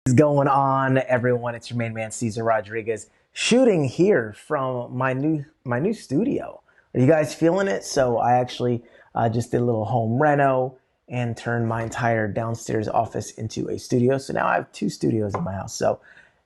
What's going on, everyone? It's your main man Cesar Rodriguez, shooting here from my new studio. Are you guys feeling it? So I actually just did a little home reno and turned my entire downstairs office into a studio. So now I have two studios in my house. So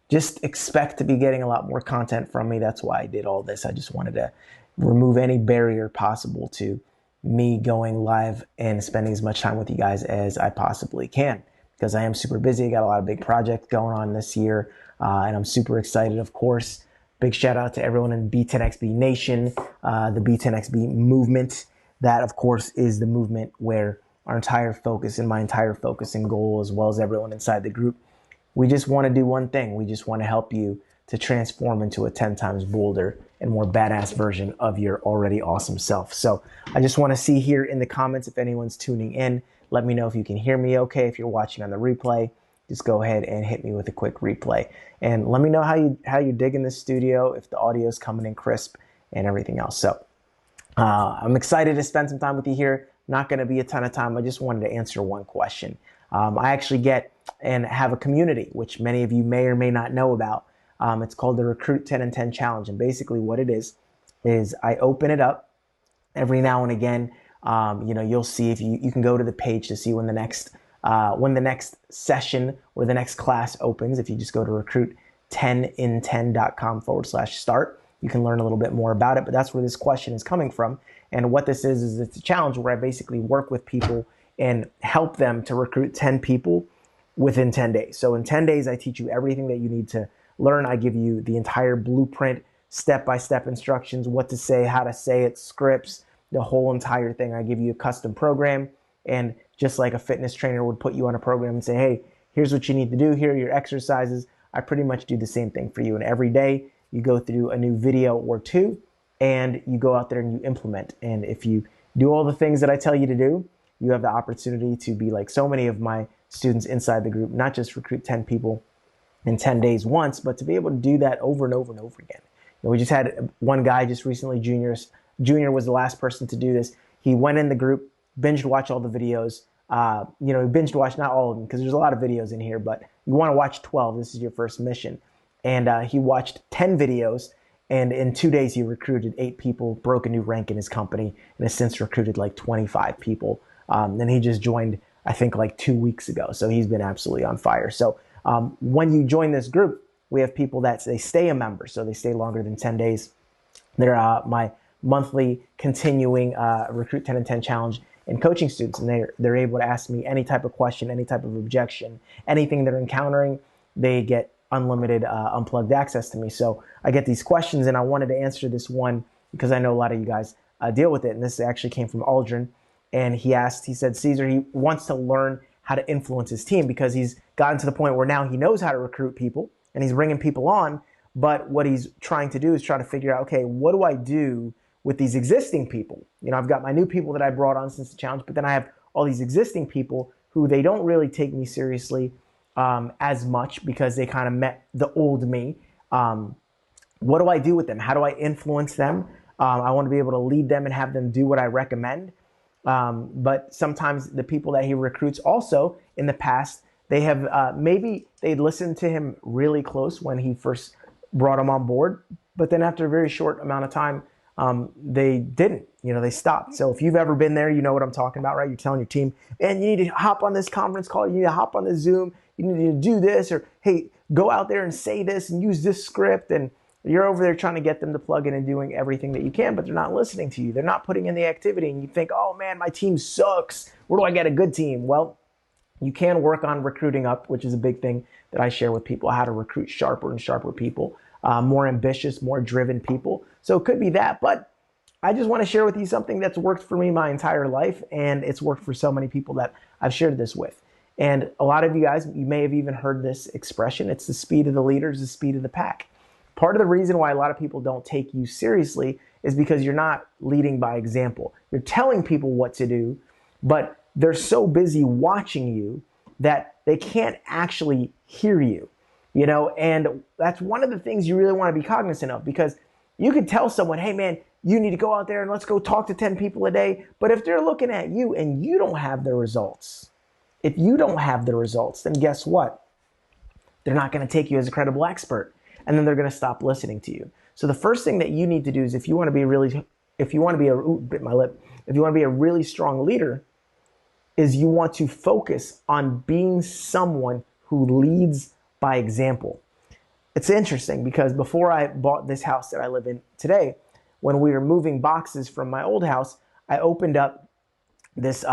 just expect to be getting a lot more content from me. That's why I did all this. I just wanted to remove any barrier possible to me going live and spending as much time with you guys as I possibly can, because I am super busy. I got a lot of big projects going on this year, and I'm super excited, of course. Big shout out to everyone in B10XB Nation, the B10XB movement. That, of course, is the movement where our entire focus and my entire focus and goal, as well as everyone inside the group, we just want to do one thing. We just want to help you to transform into a 10 times bolder and more badass version of your already awesome self. So I just want to see here in the comments if anyone's tuning in. Let me know if you can hear me okay. If you're watching on the replay, just go ahead and hit me with a quick replay. And let me know how you dig in this studio, if the audio is coming in crisp and everything else. So I'm excited to spend some time with you here. Not going to be a ton of time. I just wanted to answer one question. I actually get and have a community, which many of you may or may not know about. It's called the Recruit 10 and 10 Challenge. And basically what it is I open it up every now and again. You'll see if you can go to the page to see when the next session or the next class opens. If you just go to recruit10in10.com/start, you can learn a little bit more about it. But that's where this question is coming from. And what this is it's a challenge where I basically work with people and help them to recruit 10 people within 10 days. So in 10 days, I teach you everything that you need to learn. I give you the entire blueprint, step-by-step instructions, what to say, how to say it, scripts, the whole entire thing. I give you a custom program, and just like a fitness trainer would put you on a program and say, hey, here's what you need to do, here are your exercises, I pretty much do the same thing for you. And every day you go through a new video or two, and you go out there and you implement. And if you do all the things that I tell you to do, you have the opportunity to be like so many of my students inside the group, not just recruit 10 people in 10 days once, but to be able to do that over and over and over again. We just had one guy just recently, Junior was the last person to do this. He went in the group, binged watch all the videos. He binged watch not all of them, because there's a lot of videos in here, but you want to watch 12. This is your first mission. And he watched 10 videos, and in 2 days he recruited 8 people, broke a new rank in his company, and has since recruited like 25 people. And he just joined, I think, like 2 weeks ago. So he's been absolutely on fire. So when you join this group, we have people that they stay a member, so they stay longer than 10 days. They're my monthly continuing Recruit 10 and 10 challenge and coaching students, and they're able to ask me any type of question, any type of objection, anything they're encountering. They get unlimited unplugged access to me. So I get these questions, and I wanted to answer this one because I know a lot of you guys deal with it. And this actually came from Aldrin, and he said, Cesar, he wants to learn how to influence his team because he's gotten to the point where now he knows how to recruit people and he's bringing people on. But what he's trying to do is try to figure out, okay, what do I do with these existing people? I've got my new people that I brought on since the challenge, but then I have all these existing people who they don't really take me seriously as much because they kind of met the old me. What do I do with them? How do I influence them? I want to be able to lead them and have them do what I recommend. But sometimes the people that he recruits also in the past, they have maybe they listened to him really close when he first brought him on board, but then after a very short amount of time, they didn't, they stopped. So if you've ever been there, you know what I'm talking about, right? You're telling your team, man, you need to hop on this conference call. You need to hop on this Zoom. You need to do this, or, hey, go out there and say this and use this script. And you're over there trying to get them to plug in and doing everything that you can, but they're not listening to you. They're not putting in the activity. And you think, oh man, my team sucks. Where do I get a good team? Well, you can work on recruiting up, which is a big thing that I share with people, how to recruit sharper and sharper people, more ambitious, more driven people. So it could be that, but I just want to share with you something that's worked for me my entire life, and it's worked for so many people that I've shared this with. And a lot of you guys, you may have even heard this expression. It's the speed of the leaders, the speed of the pack. Part of the reason why a lot of people don't take you seriously is because you're not leading by example. You're telling people what to do, but they're so busy watching you that they can't actually hear you, and that's one of the things you really want to be cognizant of, because you could tell someone, hey man, you need to go out there and let's go talk to 10 people a day. But if they're looking at you and you don't have the results, then guess what? They're not going to take you as a credible expert. And then they're going to stop listening to you. So the first thing that you need to do is if you want to be a really strong leader, is you want to focus on being someone who leads by example. It's interesting because before I bought this house that I live in today, when we were moving boxes from my old house, I opened up this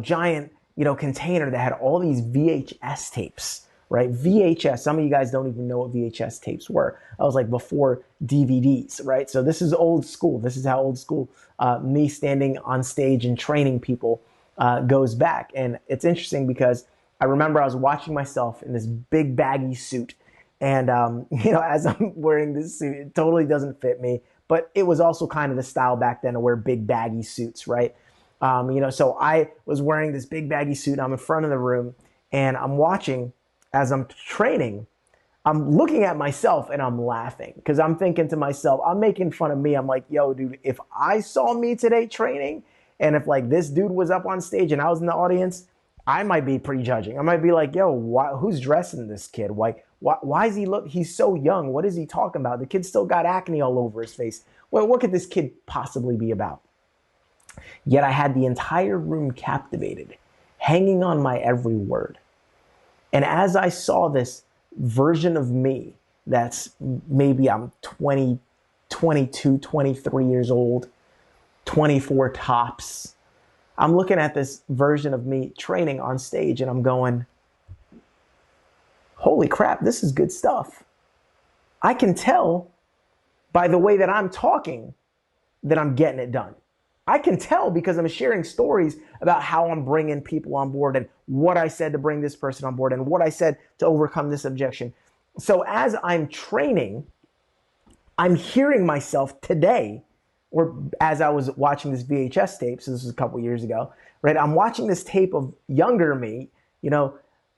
giant container that had all these VHS tapes, right? VHS. Some of you guys don't even know what VHS tapes were. I was like before DVDs, right? So this is old school. This is how old school me standing on stage and training people goes back. And it's interesting because I remember I was watching myself in this big baggy suit. And, as I'm wearing this suit, it totally doesn't fit me. But it was also kind of the style back then to wear big baggy suits, right? So I was wearing this big baggy suit. I'm in front of the room and I'm watching as I'm training. I'm looking at myself and I'm laughing because I'm thinking to myself, I'm making fun of me. I'm like, yo, dude, if I saw me today training and if like this dude was up on stage and I was in the audience, I might be prejudging. I might be like, yo, who's dressing this kid? Why is he he's so young. What is he talking about? The kid still got acne all over his face. Well, what could this kid possibly be about? Yet I had the entire room captivated, hanging on my every word. And as I saw this version of me, that's maybe I'm 20, 22, 23 years old, 24 tops. I'm looking at this version of me training on stage and I'm going, holy crap, this is good stuff. I can tell by the way that I'm talking that I'm getting it done. I can tell because I'm sharing stories about how I'm bringing people on board and what I said to bring this person on board and what I said to overcome this objection. So as I'm training, I'm hearing myself today, or as I was watching this VHS tape, so this was a couple years ago, right? I'm watching this tape of younger me,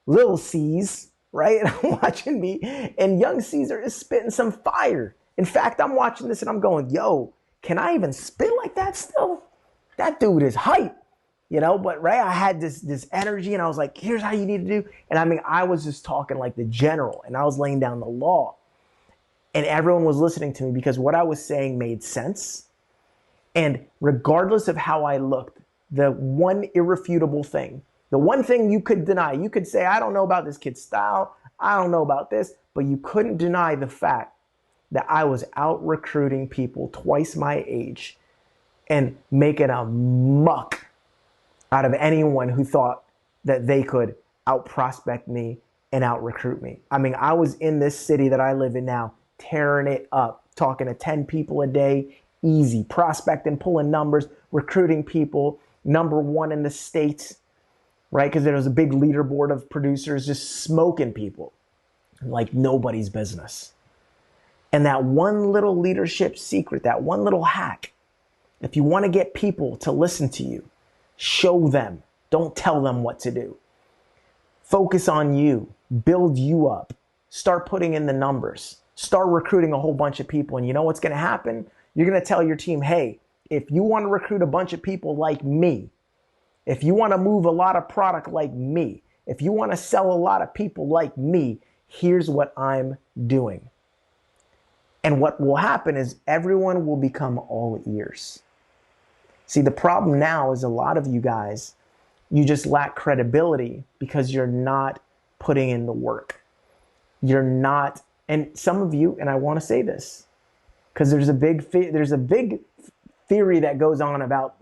little C's, right? And I'm watching me, and young Cesar is spitting some fire. In fact, I'm watching this and I'm going, yo, can I even spit like that still? That dude is hype, but right, I had this energy and I was like, here's how you need to do. And I was just talking like the general and I was laying down the law and everyone was listening to me because what I was saying made sense. And regardless of how I looked, the one irrefutable thing, the one thing you could deny, you could say, I don't know about this kid's style. I don't know about this, but you couldn't deny the fact that I was out recruiting people twice my age and making a muck out of anyone who thought that they could out prospect me and out recruit me. I was in this city that I live in now, tearing it up, talking to 10 people a day, easy, prospecting, pulling numbers, recruiting people, #1 in the States, right? Because there was a big leaderboard of producers just smoking people like nobody's business. And that one little leadership secret, that one little hack, if you want to get people to listen to you, show them, don't tell them what to do. Focus on you, build you up, start putting in the numbers, start recruiting a whole bunch of people. And you know what's going to happen? You're going to tell your team, hey, if you want to recruit a bunch of people like me, if you want to move a lot of product like me, if you want to sell a lot of people like me, here's what I'm doing. And what will happen is everyone will become all ears. See, the problem now is a lot of you guys, you just lack credibility because you're not putting in the work. You're not, and some of you, and I want to say this, because there's a big theory that goes on about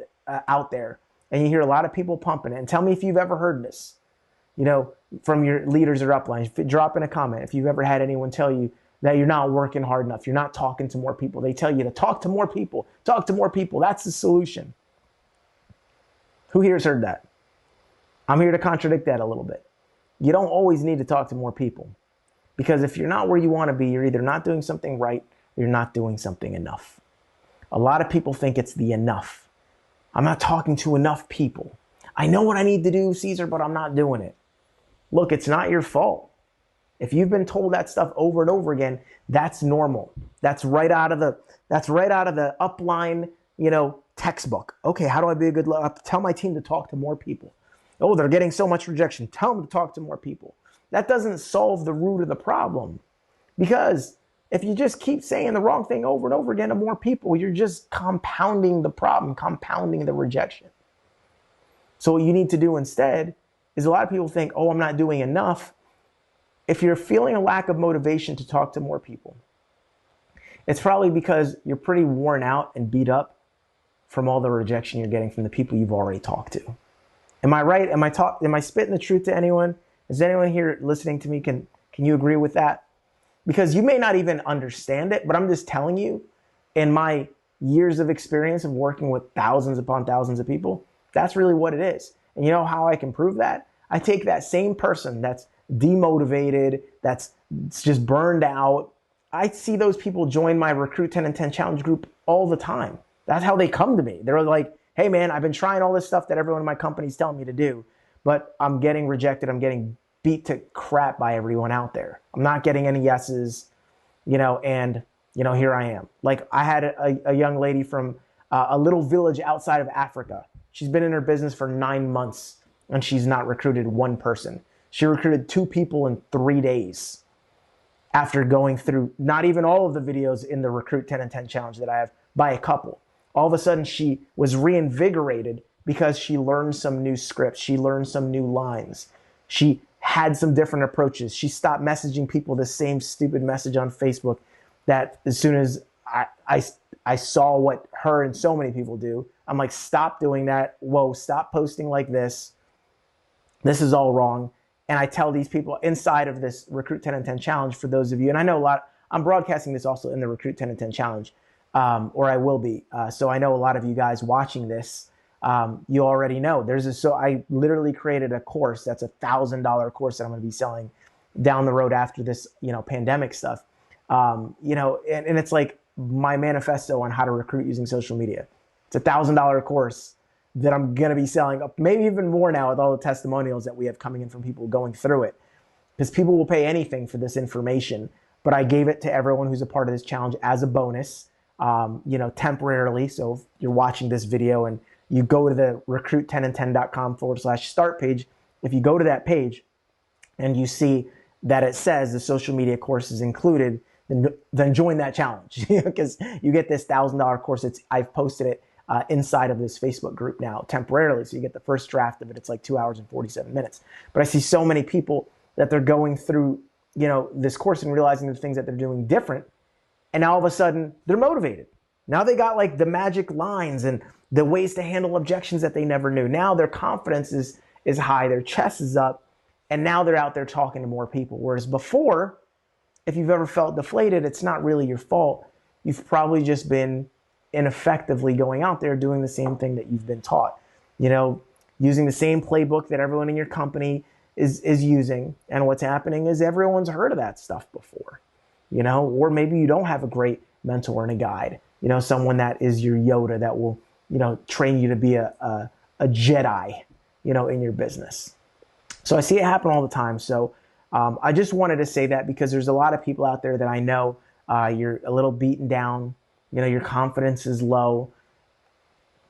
out there, and you hear a lot of people pumping it. And tell me if you've ever heard this, from your leaders or uplines. Drop in a comment if you've ever had anyone tell you that you're not working hard enough, you're not talking to more people. They tell you to talk to more people, talk to more people. That's the solution. Who here has heard that? I'm here to contradict that a little bit. You don't always need to talk to more people, because if you're not where you want to be, you're either not doing something right or you're not doing something enough. A lot of people think it's the enough. I'm not talking to enough people. I know what I need to do, Cesar, but I'm not doing it. Look, it's not your fault. If you've been told that stuff over and over again, that's normal. That's right out of the upline, textbook. Okay, how do I be a good tell my team to talk to more people? Oh, they're getting so much rejection. Tell them to talk to more people. that doesn't solve the root of the problem. Because if you just keep saying the wrong thing over and over again to more people, you're just compounding the problem, compounding the rejection. So what you need to do instead is, a lot of people think, oh, I'm not doing enough. If you're feeling a lack of motivation to talk to more people, it's probably because you're pretty worn out and beat up from all the rejection you're getting from the people you've already talked to. Am I right? Am I spitting the truth to anyone? Is anyone here listening to me? Can you agree with that? Because you may not even understand it, but I'm just telling you, in my years of experience of working with thousands upon thousands of people, that's really what it is. And you know how I can prove that? I take that same person that's demotivated, that's just burned out. I see those people join my Recruit 10 and 10 Challenge group all the time. That's how they come to me. They're like, hey man, I've been trying all this stuff that everyone in my company is telling me to do, but I'm getting rejected. I'm getting beat to crap by everyone out there. I'm not getting any yeses, and here I am. Like, I had a young lady from a little village outside of Africa. She's been in her business for 9 months and she's not recruited one person. She recruited 2 people in 3 days after going through not even all of the videos in the Recruit 10 and 10 Challenge that I have, by a couple. All of a sudden she was reinvigorated because she learned some new scripts. She learned some new lines. She had some different approaches. She stopped messaging people the same stupid message on Facebook that as soon as I saw what her and so many people do, I'm like, stop doing that. Whoa, stop posting like this. This is all wrong. And I tell these people inside of this Recruit 10 and 10 Challenge, for those of you, and I know I'm broadcasting this also in the Recruit 10 and 10 Challenge, or I will be. So I know a lot of you guys watching this, you already know. So I literally created a course that's $1,000 course that I'm going to be selling down the road after this, pandemic stuff. And it's like my manifesto on how to recruit using social media. It's $1,000 course that I'm going to be selling, maybe even more now with all the testimonials that we have coming in from people going through it, because people will pay anything for this information. But I gave it to everyone who's a part of this challenge as a bonus, temporarily. So if you're watching this video and you go to the recruit10and10.com/start page, if you go to that page and you see that it says the social media course is included, then join that challenge, because you get this $1,000 course. I've posted it inside of this Facebook group now temporarily. So you get the first draft of it. It's like 2 hours and 47 minutes. But I see so many people that they're going through, this course and realizing the things that they're doing different. And now all of a sudden they're motivated. Now they got like the magic lines and the ways to handle objections that they never knew. Now their confidence is high, their chest is up, and now they're out there talking to more people. Whereas before, if you've ever felt deflated, it's not really your fault. You've probably just been ineffectively going out there doing the same thing that you've been taught, using the same playbook that everyone in your company is using. And what's happening is everyone's heard of that stuff before, or maybe you don't have a great mentor and a guide, someone that is your Yoda that will, train you to be a Jedi, in your business. So I see it happen all the time. So I just wanted to say that because there's a lot of people out there that I know you're a little beaten down. Your confidence is low.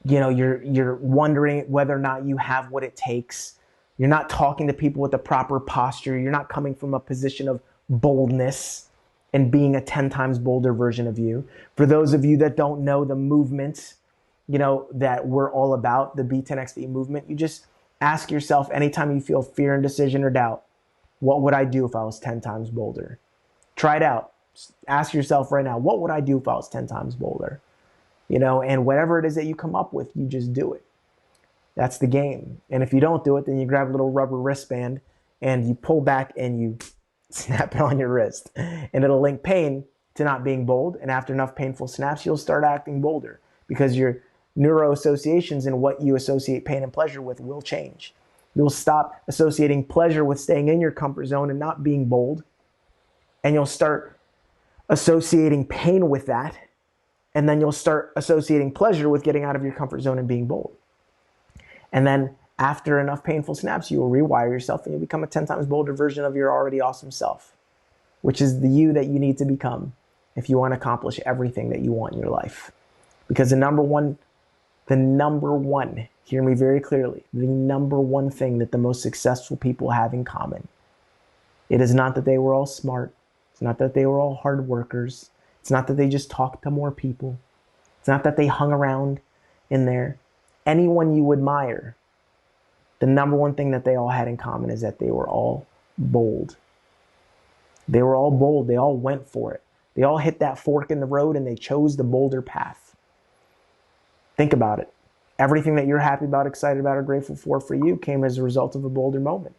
You're wondering whether or not you have what it takes. You're not talking to people with the proper posture. You're not coming from a position of boldness and being a 10 times bolder version of you. For those of you that don't know the movement, that we're all about, the B10XP movement, you just ask yourself anytime you feel fear, indecision, or doubt, what would I do if I was 10 times bolder? Try it out. Ask yourself right now, what would I do if I was 10 times bolder? And whatever it is that you come up with, you just do it. That's the game. And if you don't do it, then you grab a little rubber wristband and you pull back and you snap it on your wrist. And it'll link pain to not being bold. And after enough painful snaps, you'll start acting bolder, because your neuro associations and what you associate pain and pleasure with will change. You'll stop associating pleasure with staying in your comfort zone and not being bold. And you'll start associating pain with that, and then you'll start associating pleasure with getting out of your comfort zone and being bold. And then after enough painful snaps, you will rewire yourself and you'll become a 10 times bolder version of your already awesome self, which is the you that you need to become if you want to accomplish everything that you want in your life. Because the number one, hear me very clearly, the number one thing that the most successful people have in common It is not that they were all smart. It's not that they were all hard workers. It's not that they just talked to more people. It's not that they hung around in there. Anyone you admire, the number one thing that they all had in common is that they were all bold. They were all bold. They all went for it. They all hit that fork in the road and they chose the bolder path. Think about it. Everything that you're happy about, excited about, or grateful for you came as a result of a bolder moment.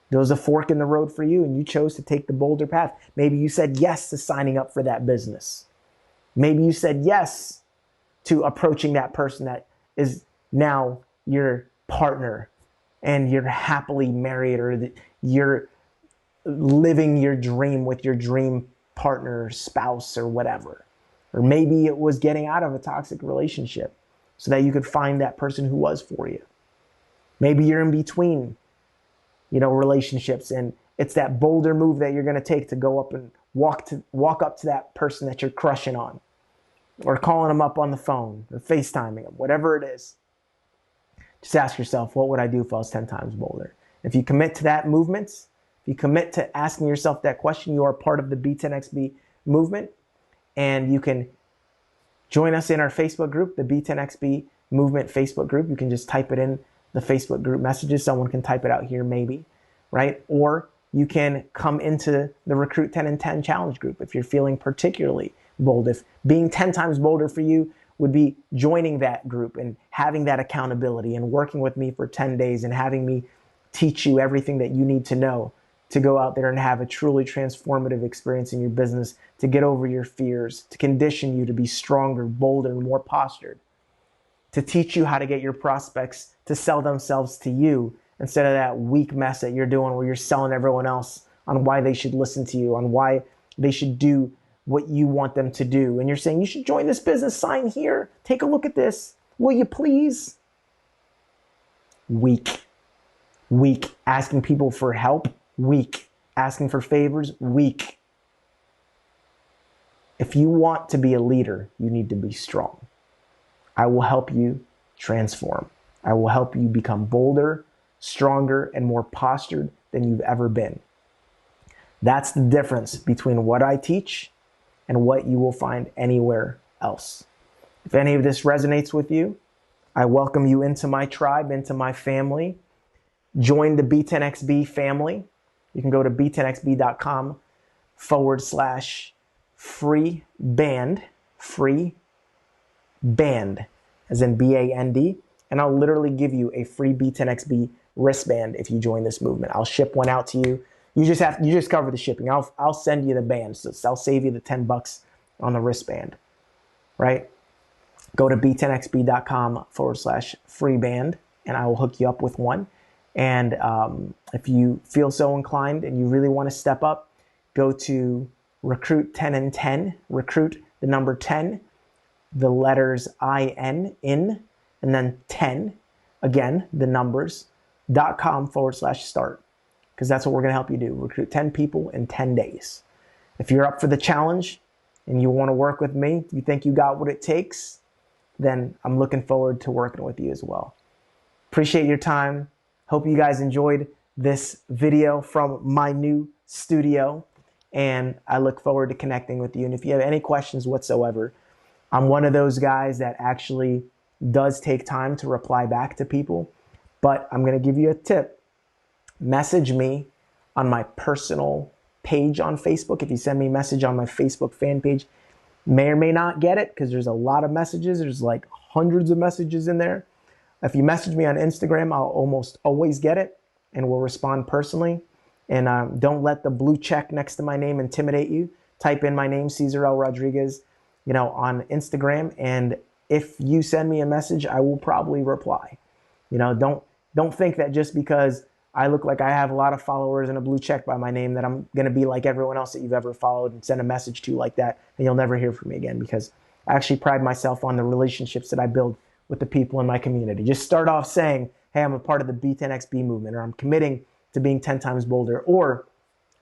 There was a fork in the road for you and you chose to take the bolder path. Maybe you said yes to signing up for that business. Maybe you said yes to approaching that person that is now your partner and you're happily married, or you're living your dream with your dream partner, spouse, or whatever. Or maybe it was getting out of a toxic relationship so that you could find that person who was for you. Maybe you're in between, relationships, and it's that bolder move that you're going to take to go up and walk up to that person that you're crushing on, or calling them up on the phone, or FaceTiming them, whatever it is. Just ask yourself, what would I do if I was 10 times bolder? If you commit to that movement, if you commit to asking yourself that question, you are part of the B10XB movement, and you can join us in our Facebook group, the B10XB Movement Facebook group. You can just type it in the Facebook group messages. Someone can type it out here maybe, right? Or you can come into the Recruit 10 and 10 Challenge group if you're feeling particularly bold. If being 10 times bolder for you would be joining that group and having that accountability and working with me for 10 days and having me teach you everything that you need to know to go out there and have a truly transformative experience in your business, to get over your fears, to condition you to be stronger, bolder, and more postured, to teach you how to get your prospects to sell themselves to you instead of that weak mess that you're doing where you're selling everyone else on why they should listen to you, on why they should do what you want them to do. And you're saying, you should join this business, sign here, take a look at this, will you please? Weak. Asking people for help, weak. Asking for favors, weak. If you want to be a leader, you need to be strong. I will help you transform. I will help you become bolder, stronger, and more postured than you've ever been. That's the difference between what I teach and what you will find anywhere else. If any of this resonates with you, I welcome you into my tribe, into my family. Join the B10XB family. You can go to b10xb.com/free band, as in BAND. And I'll literally give you a free B10XB wristband if you join this movement. I'll ship one out to you. You just cover the shipping. I'll send you the band. So I'll save you the $10 on the wristband, right? Go to b10xb.com/free band and I will hook you up with one. And if you feel so inclined and you really want to step up, go to Recruit 10 and 10, Recruit the number 10, the letters IN, and then 10, again, the numbers, .com/start. Because that's what we're going to help you do. Recruit 10 people in 10 days. If you're up for the challenge and you want to work with me, you think you got what it takes, then I'm looking forward to working with you as well. Appreciate your time. Hope you guys enjoyed this video from my new studio, and I look forward to connecting with you. And if you have any questions whatsoever, I'm one of those guys that actually does take time to reply back to people, but I'm going to give you a tip. Message me on my personal page on Facebook. If you send me a message on my Facebook fan page, may or may not get it because there's a lot of messages. There's like hundreds of messages in there. If you message me on Instagram, I'll almost always get it and will respond personally. And don't let the blue check next to my name intimidate you. Type in my name, Cesar L. Rodriguez, on Instagram. And if you send me a message, I will probably reply. Don't think that just because I look like I have a lot of followers and a blue check by my name that I'm going to be like everyone else that you've ever followed and send a message to like that, and you'll never hear from me again, because I actually pride myself on the relationships that I build with the people in my community. Just start off saying, hey, I'm a part of the B10XB movement, or I'm committing to being 10 times bolder, or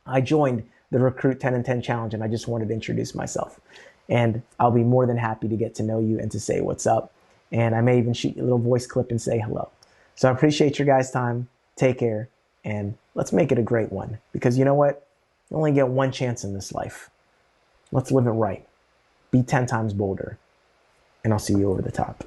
I joined the Recruit 10 and 10 Challenge and I just wanted to introduce myself. And I'll be more than happy to get to know you and to say what's up. And I may even shoot you a little voice clip and say hello. So I appreciate your guys' time. Take care, and let's make it a great one. Because you know what? You only get one chance in this life. Let's live it right. Be 10 times bolder. And I'll see you over the top.